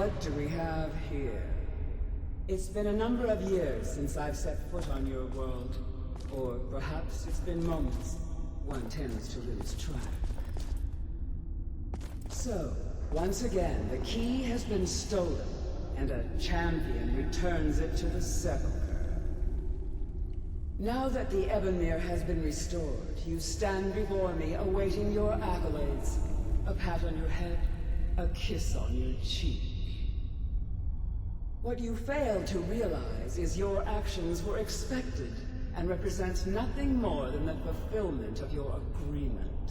What do we have here? It's been a number of years since I've set foot on your world. Or perhaps it's been moments. One tends to lose track. So, once again, the key has been stolen, and a champion returns it to the sepulchre. Now that the Ebonmere has been restored, you stand before me awaiting your accolades. A pat on your head, a kiss on your cheek. What you fail to realize is your actions were expected and represent nothing more than the fulfillment of your agreement.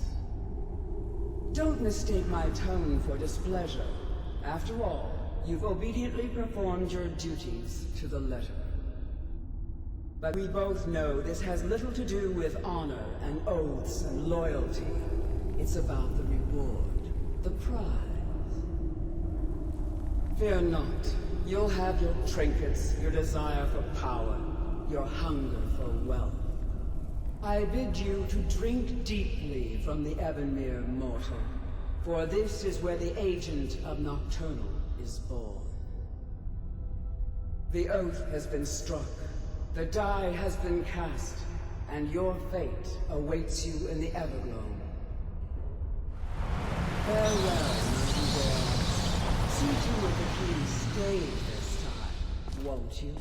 Don't mistake my tone for displeasure. After all, you've obediently performed your duties to the letter. But we both know this has little to do with honor and oaths and loyalty. It's about the reward, the prize. Fear not. You'll have your trinkets, your desire for power, your hunger for wealth. I bid you to drink deeply from the Ebonmere mortal, for this is where the agent of Nocturnal is born. The oath has been struck, the die has been cast, and your fate awaits you in the Everglow. Farewell, Nightingale. See to it that you stay this time, won't you?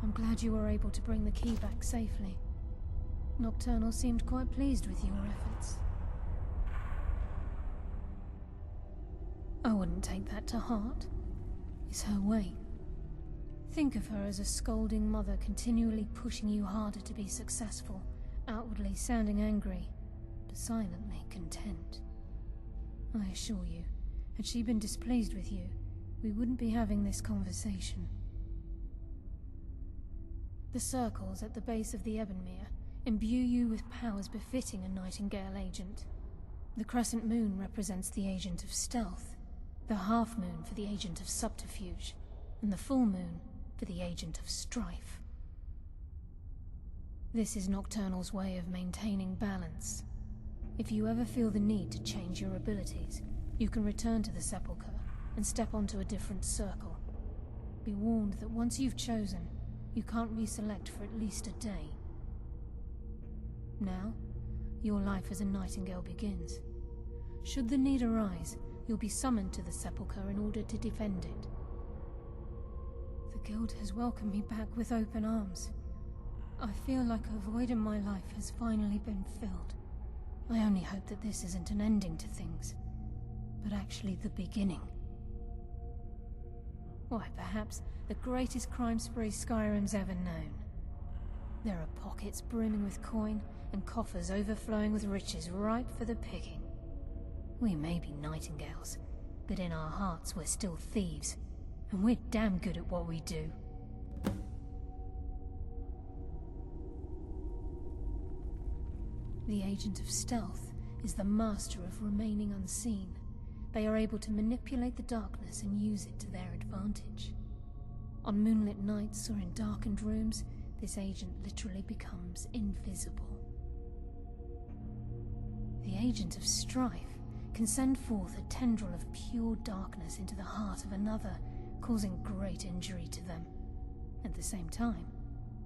I'm glad you were able to bring the key back safely. Nocturnal seemed quite pleased with your efforts. I wouldn't take that to heart. It's her way. Think of her as a scolding mother continually pushing you harder to be successful, outwardly sounding angry, but silently content. I assure you, had she been displeased with you, we wouldn't be having this conversation. The circles at the base of the Ebonmere imbue you with powers befitting a Nightingale agent. The crescent moon represents the agent of stealth, the half moon for the agent of subterfuge, and the full moon for the agent of strife. This is Nocturnal's way of maintaining balance. If you ever feel the need to change your abilities, you can return to the sepulchre and step onto a different circle. Be warned that once you've chosen, you can't reselect for at least a day. Now, your life as a Nightingale begins. Should the need arise, you'll be summoned to the sepulchre in order to defend it. The Guild has welcomed me back with open arms. I feel like a void in my life has finally been filled. I only hope that this isn't an ending to things, but actually the beginning. Why, perhaps the greatest crime spree Skyrim's ever known. There are pockets brimming with coin, and coffers overflowing with riches ripe for the picking. We may be Nightingales, but in our hearts we're still thieves, and we're damn good at what we do. The Agent of Stealth is the master of remaining unseen. They are able to manipulate the darkness and use it to their advantage. On moonlit nights or in darkened rooms, this agent literally becomes invisible. The Agent of Strife can send forth a tendril of pure darkness into the heart of another, causing great injury to them. At the same time,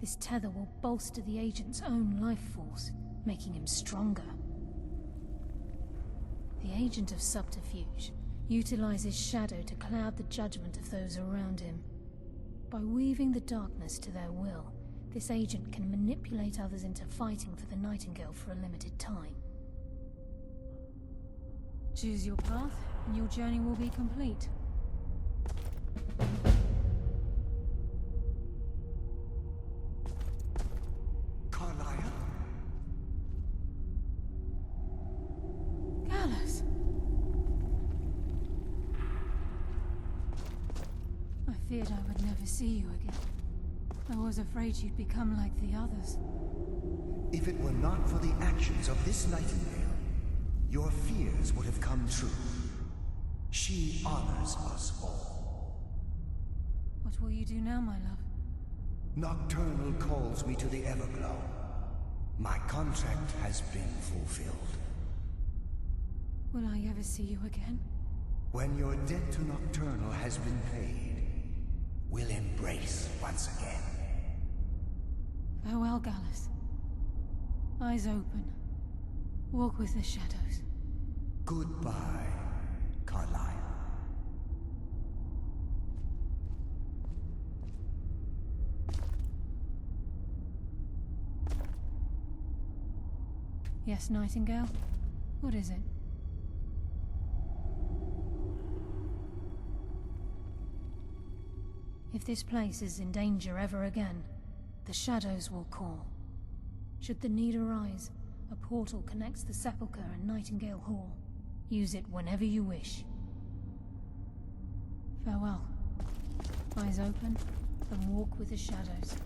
this tether will bolster the agent's own life force, making him stronger. The Agent of Subterfuge utilizes shadow to cloud the judgment of those around him. By weaving the darkness to their will, this agent can manipulate others into fighting for the Nightingale for a limited time. Choose your path, and your journey will be complete. Carlia? Gallus! I feared I would never see you again. I was afraid you'd become like the others. If it were not for the actions of this Nightingale, your fears would have come true. She honors us all. What will you do now, my love? Nocturnal calls me to the Everglow. My contract has been fulfilled. Will I ever see you again? When your debt to Nocturnal has been paid, we'll embrace once again. Farewell, Gallus. Eyes open. Walk with the shadows. Goodbye, Carlyle. Yes, Nightingale? What is it? If this place is in danger ever again, the shadows will call. Should the need arise, a portal connects the Sepulchre and Nightingale Hall. Use it whenever you wish. Farewell. Eyes open, and walk with the shadows.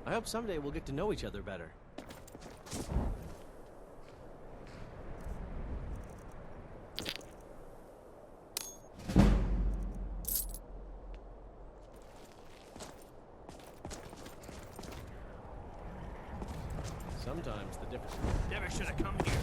I hope someday we'll get to know each other better. Sometimes the difference... Never should have come here.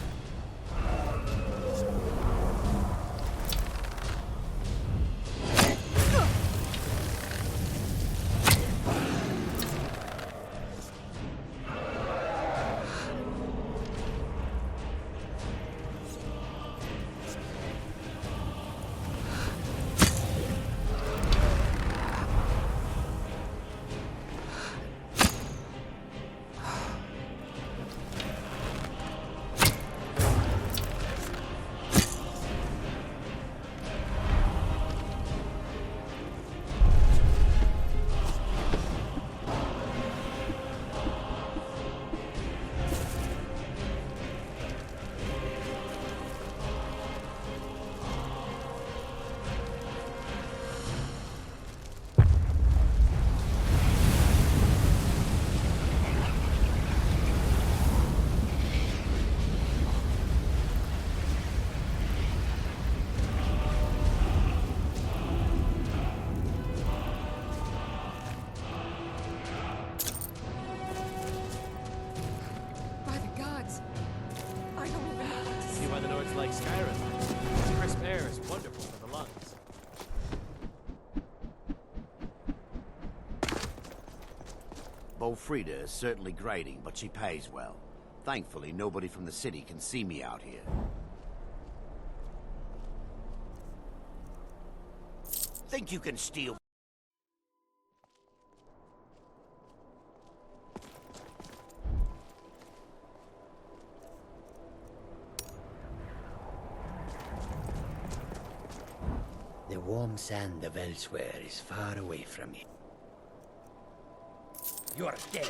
to know it's like Skyrim. This crisp air is wonderful for the lungs. Frida is certainly grating, but she pays well. Thankfully, nobody from the city can see me out here. Think you can steal? The warm sand of elsewhere is far away from me. You're dead.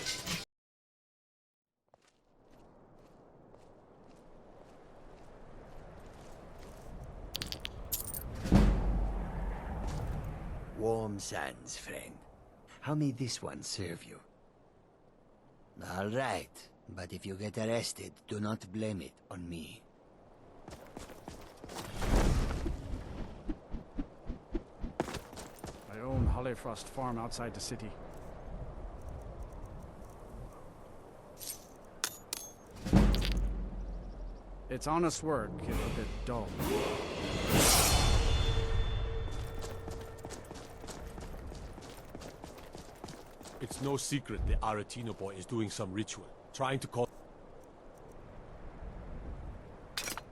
Warm sands, friend. How may this one serve you? All right, but if you get arrested, do not blame it on me. I own Hollyfrost Farm outside the city. It's honest work, if a bit dull. It's no secret the Aretino boy is doing some ritual, trying to call...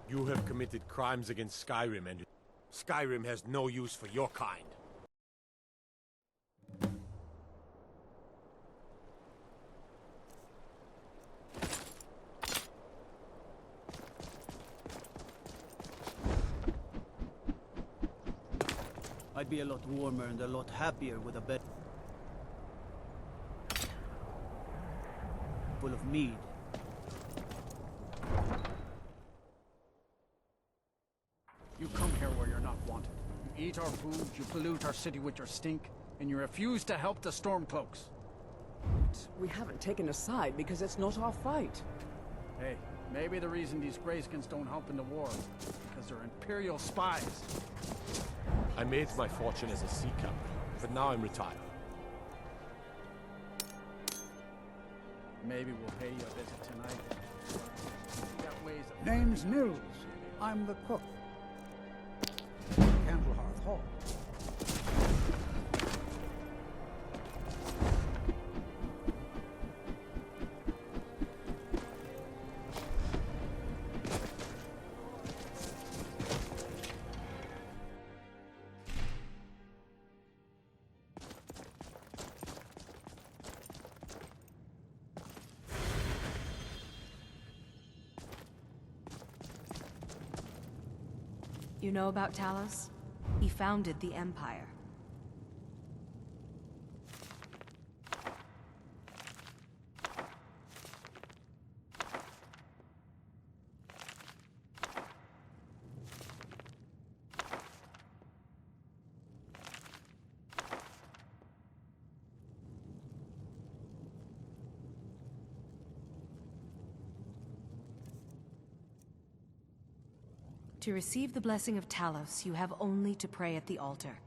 You have committed crimes against Skyrim, and Skyrim has no use for your kind. I'd be a lot warmer and a lot happier with a bed full of mead. You come here where you're not wanted. You eat our food, you pollute our city with your stink, and you refuse to help the Stormcloaks. We haven't taken a side because it's not our fight. Hey, maybe the reason these Greyskins don't help in the war is because they're Imperial spies. I made my fortune as a sea captain, but now I'm retired. Maybe we'll pay you a visit tonight. We got ways of... Name's Nils. I'm the cook. Candlehearth Hall. You know about Talos? He founded the Empire. To receive the blessing of Talos, you have only to pray at the altar.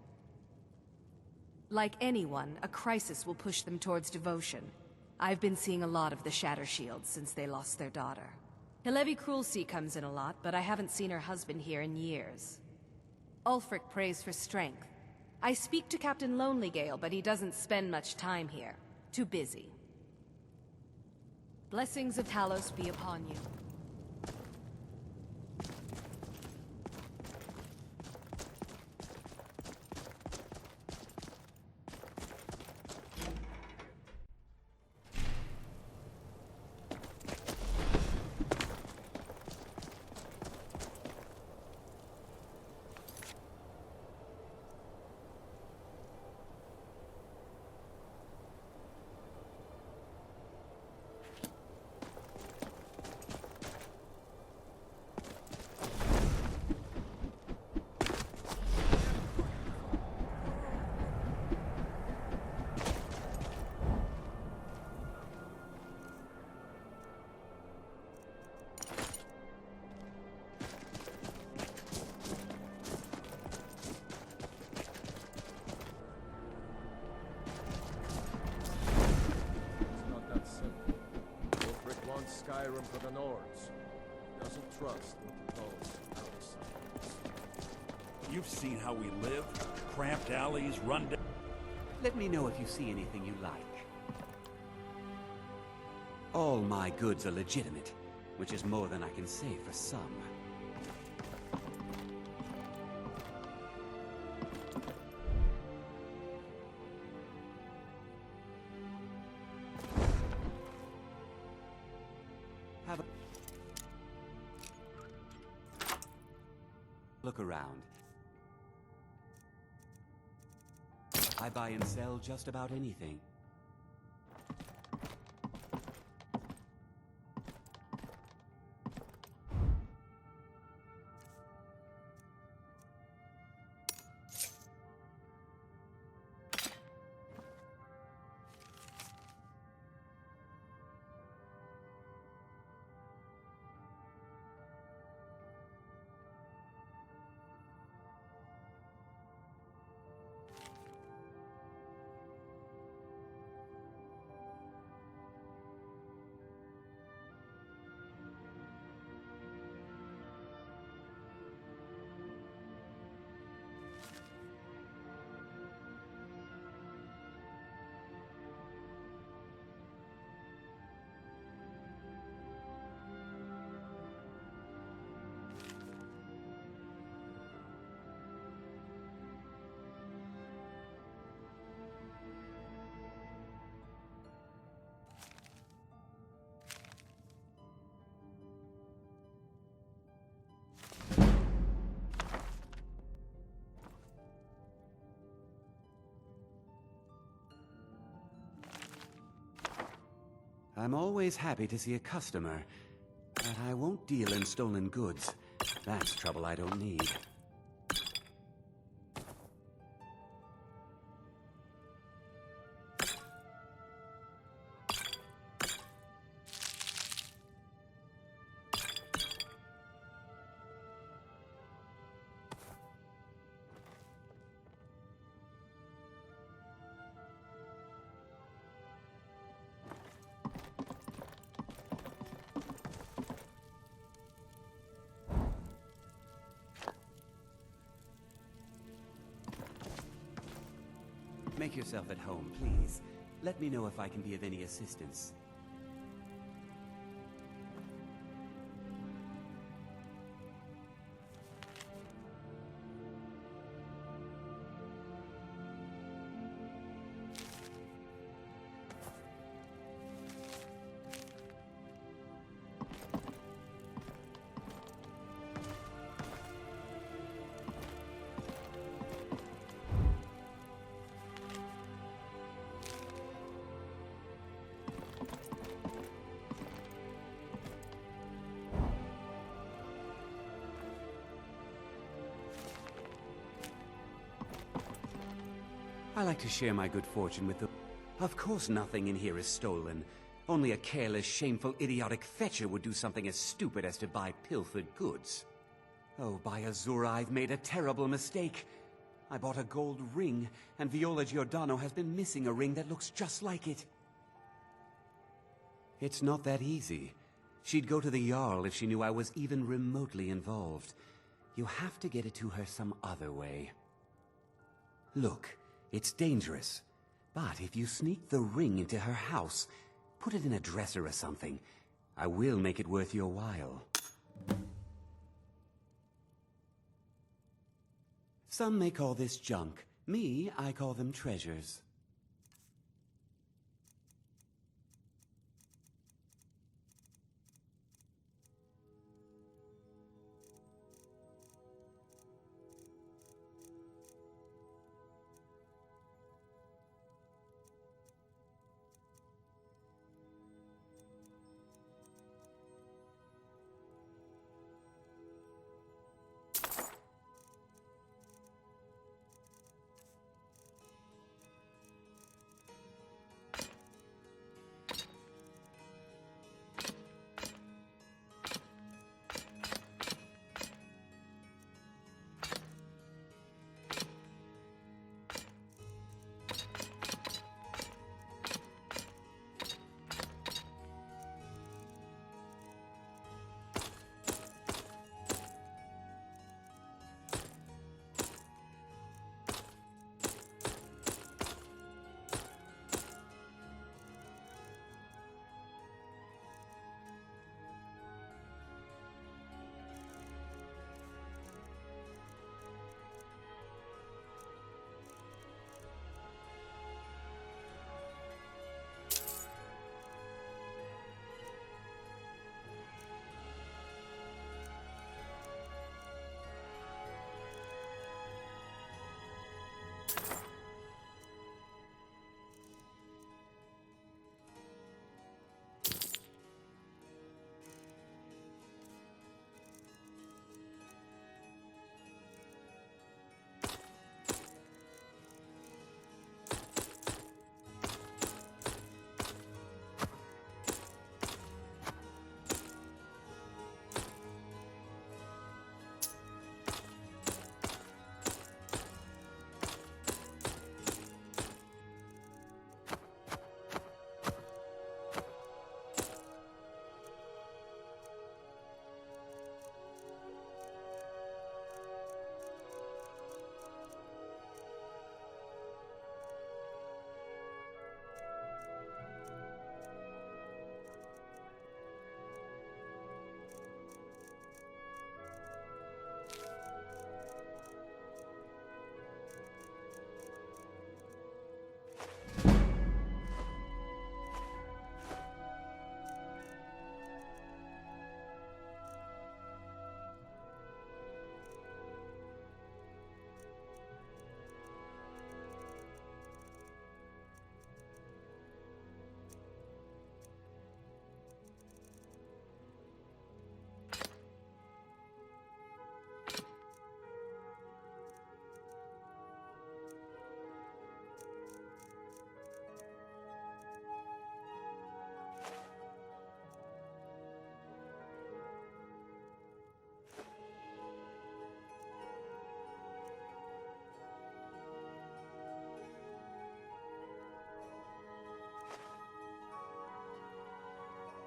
Like anyone, a crisis will push them towards devotion. I've been seeing a lot of the Shatter Shields since they lost their daughter. Hilevi Cruelseat comes in a lot, but I haven't seen her husband here in years. Ulfric prays for strength. I speak to Captain Lonelygale, but he doesn't spend much time here. Too busy. Blessings of Talos be upon you. Skyrim for the Nords. doesn't trust those outsiders. You've seen how we live. Cramped alleys, run down. Let me know if you see anything you like. All my goods are legitimate, which is more than I can say for some. Have a look around. I buy and sell just about anything. I'm always happy to see a customer, but I won't deal in stolen goods. That's trouble I don't need. Make yourself at home, please. Let me know if I can be of any assistance. I like to share my good fortune with the... Of course nothing in here is stolen. Only a careless, shameful, idiotic fetcher would do something as stupid as to buy pilfered goods. Oh, by Azura, I've made a terrible mistake. I bought a gold ring, and Viola Giordano has been missing a ring that looks just like it. It's not that easy. She'd go to the Jarl if she knew I was even remotely involved. You have to get it to her some other way. Look. It's dangerous, but if you sneak the ring into her house, put it in a dresser or something, I will make it worth your while. Some may call this junk. Me, I call them treasures.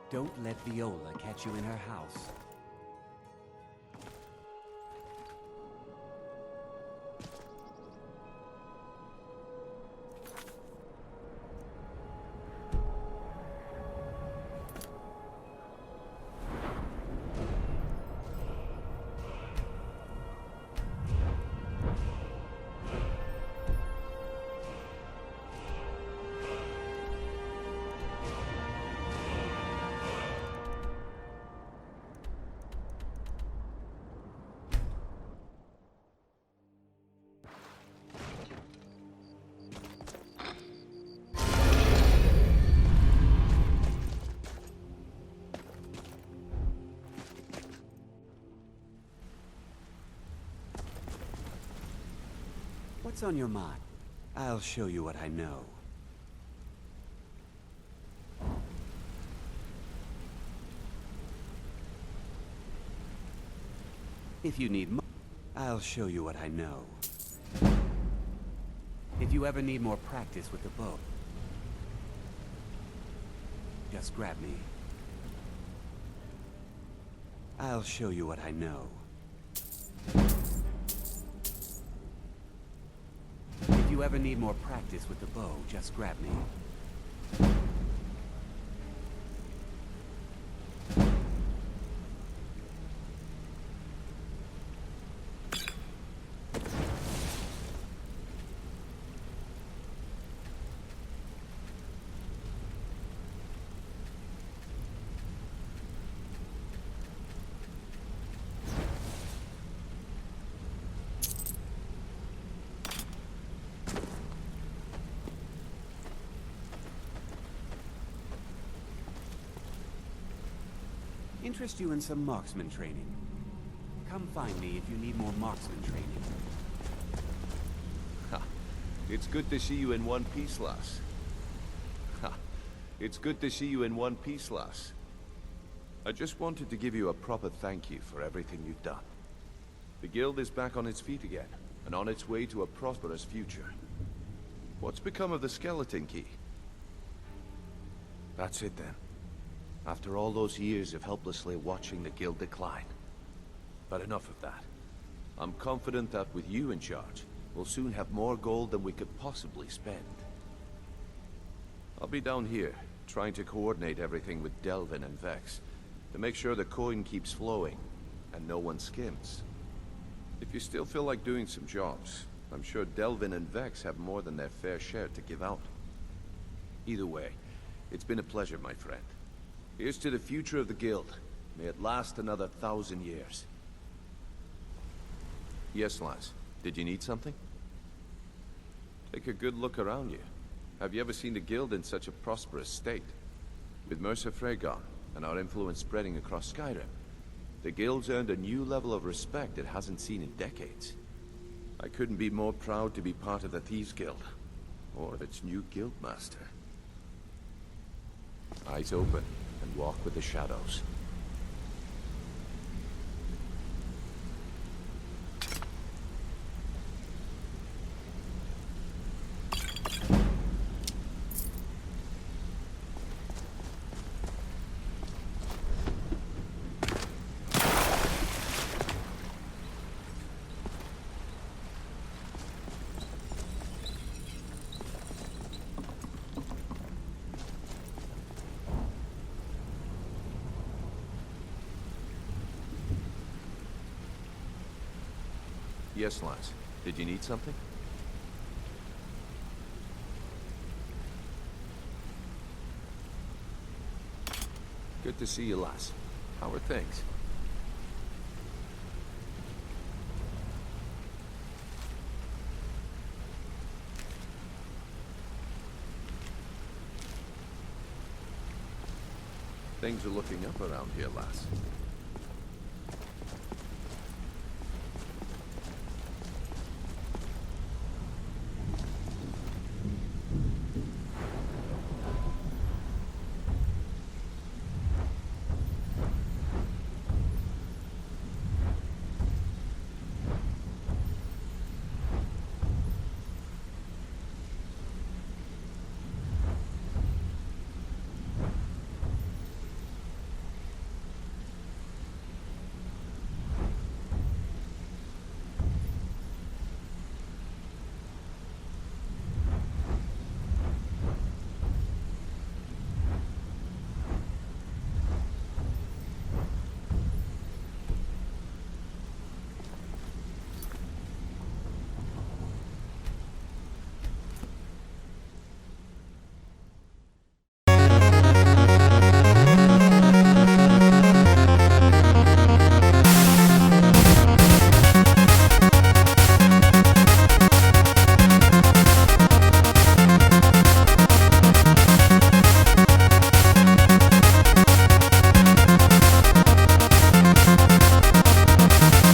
Don't let Viola catch you in her house. What's on your mind? I'll show you what I know. If you need more, I'll show you what I know. If you ever need more practice with the bow, just grab me. I'll show you what I know. If you ever need more practice with the bow, just grab me. Interest you in some marksman training. Come find me if you need more marksman training. Ha! It's good to see you in one piece, lass. Ha! It's good to see you in one piece, lass. I just wanted to give you a proper thank you for everything you've done. The guild is back on its feet again, and on its way to a prosperous future. What's become of the skeleton key? That's it then. After all those years of helplessly watching the guild decline. But enough of that. I'm confident that with you in charge, we'll soon have more gold than we could possibly spend. I'll be down here, trying to coordinate everything with Delvin and Vex, to make sure the coin keeps flowing, and no one skims. If you still feel like doing some jobs, I'm sure Delvin and Vex have more than their fair share to give out. Either way, it's been a pleasure, my friend. Here's to the future of the guild. May it last another 1,000 years. Yes, lads. Did you need something? Take a good look around you. Have you ever seen the guild in such a prosperous state? With Mercer Frey gone, and our influence spreading across Skyrim, the guild's earned a new level of respect it hasn't seen in decades. I couldn't be more proud to be part of the Thieves Guild, or of its new guildmaster. Eyes open, and walk with the shadows. Yes, lass. Did you need something? Good to see you, lass. How are things? Things are looking up around here, lass.